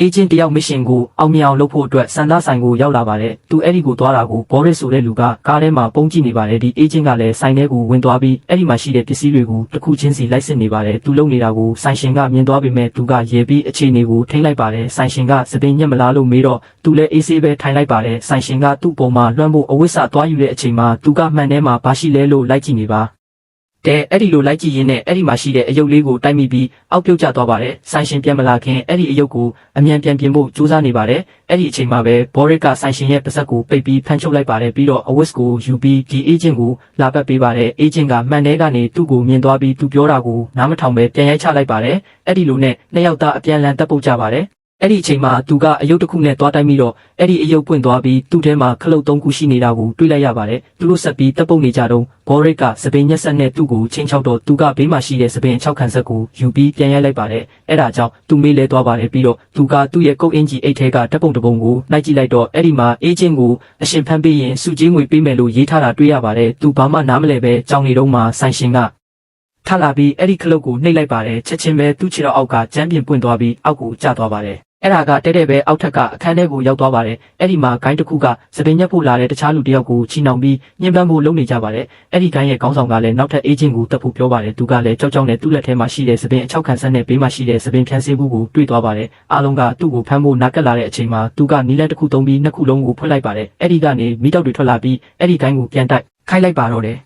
အေဂျင့်တယောက်မစ်ရှင်ကိုအောင်မြင်အောင်လုပ်ဖို့အတွက်စံသားဆိုင်ကိုရောက်လာပါတယ်။သူအဲ့ဒီကိုသွားတာကိုဘောရစ်ဆိုတဲ့လူကကားထဲမှာပုံကြည့်နေပါတယ်။ဒီအေဂျင့်ကလည်းဆိုင်ထဲကိုဝင်သွားပြီးအဲ့ဒီမှာရှိတဲ့ပစ္စည်းတွေကိုတစ်ခုချင်းစီလိုက်စစ်နေပါတယ်။သူလုံနေတာကိုဆိုင်ရှင်ကမြင်သွားပေမဲ့သူကရေပြီးအခြေအနေကိုထိမ့်လိုက်ပါတယ်။ဆိုင်ရှင်ကစပင်းညက်မလားလို့မေးတော့သူလည်းအေးဆေးပဲထိုင်လိုက်ပါတယ်။ဆိုင်ရှင်ကသူ့ပုံမှာလွှမ်းဖို့အဝိစာသွားယူတဲ့အချိန်မှာသူကမှန်ထဲမှာဘာရှိလဲလို့လိုက်ကြည့်နေပါအဲ့ဒီလိုလိုက်ကြည့်ရင်းနဲ့အဲ့ဒီမှာရှိတဲ့အယုတ်လေးကိုတိုက်မိပြီးအောက်ပြုတ်ကျသွားပါတယ်။ဆိုင်ရှင်ပြန်မလာခင်အဲ့ဒီအယုတ်ကိုအမြန်ပြန်ပြင်ဖို့ကြိုးစားနေပါတယ်။အဲ့ဒီအချိန်မှာပဲဘောရစ်ကဆိုင်ရှင်ရဲ့ပါးစပ်ကိုပိတ်ပြီးဖမ်းချုပ်လိုက်ပါတယ်ပြီးတော့အဝစ်ကိုယူပြီးဒီအေဂျင့်ကိုလာပတ်ပေးပါတယ်။အေဂျင့်ကမှန်ထဲကနေသူ့ကိုမြင်သွားပြီးသူပြောတာကိုနားမထောင်ပဲပြန်ရိုက်ချလိုက်ပါတယ်။အဲ့ဒီလိုနဲ့နှစ်ယောက်သားအပြန်လန်တပ်ပုတ်ကြပါတယ်။အဲ့ဒီအချိန်မှာသူကအယုတ်တစ်ခုနဲ့သွားတိုက်ပြီးတော့အဲ့ဒီအယုတ်ပွင့်သွားပြီးသူ့ထဲမှာခလုတ်၃ခုရှိနေတာကိုတွေ့လိုက်ရပါတယ်။သူတို့ဆက်ပြီးတပ်ပုတ်နေကြတော့ဘောရစ်ကစပင်းညက်ဆက်နဲ့သူ့ကိုချင်းချောက်တော့သူကဘေးမှာရှိတဲ့စပင်း၆ခန့်ဆက်ကိုယူပြီးပြန်ရိုက်လိုက်ပါတယ်။အဲ့ဒါကြောင့်သူမေးလဲသွားပါတယ်ပြီးတော့သူကသူ့ရဲ့ကုတ်အင်ဂျီအိတ်ထဲကတပ်ပုံတစ်ပုံကိုနှိုက်ကြည့်လိုက်တော့အဲ့ဒီမှာအေဂျင့်ကိုအရှင်ဖမ်းပေးရင်စုကြီးငွေပေးမယ်လို့ရေးထားတာတွေ့ရပါတယ်။သူဘာမှနားမလဲပဲကြောင်နေတော့မှဆိုင်ရှင်ကထလာပြီးအဲ့ဒီခလုတ်ကိုနှိပ်လိုက်ပါတယ်ချက်ချင်းပဲသူ့ခြေတော်အောက်ကကျမ်းပြင်ပွင့်သွားပြီးအောက်ကိုကျသွားပါတယ်အဲ့ဒါကတဲ့ပဲအောက်ထက်ကအခန်းထဲကိုရောက်သွားပါတယ်အဲ့ဒီမှာဂိုင်းတစ်ခုကစပင်ညက်ဖို့လာတဲ့တခြားလူတစ်ယောက်ကိုချီနှောင်ပြီးညှဉ်းပန်းဖို့လုပ်နေကြပါတယ်အဲ့ဒီဂိုင်းရဲ့ခေါင်းဆောင်ကလည်းနောက်ထပ်အေဂျင့်ကိုတက်ဖို့ပြောပါတယ်သူကလည်းကြောက်ကြောက်နဲ့သူ့လက်ထဲမှာရှိတဲ့စပင်အချောက်ခံဆက်နဲ့ဘေးမှာရှိတဲ့စပင်ဖြန်းဆေးဘူးကိုတွေ့သွားပါတယ်အားလုံးကသူ့ကိုဖမ်းဖို့နာကက်လာတဲ့အချိန်မှာသူကနီးလက်တစ်ခုသုံးပြီးနှစ်ခုလုံးကိုဖွင့်လိုက်ပါတယ်အဲ့ဒီကနေမိတောက်တွေထွက်လာပြီးအဲ့ဒီဂိုင်းကိုပြန်တိုက်ခိုက်လိုက်ပါတော့တယ်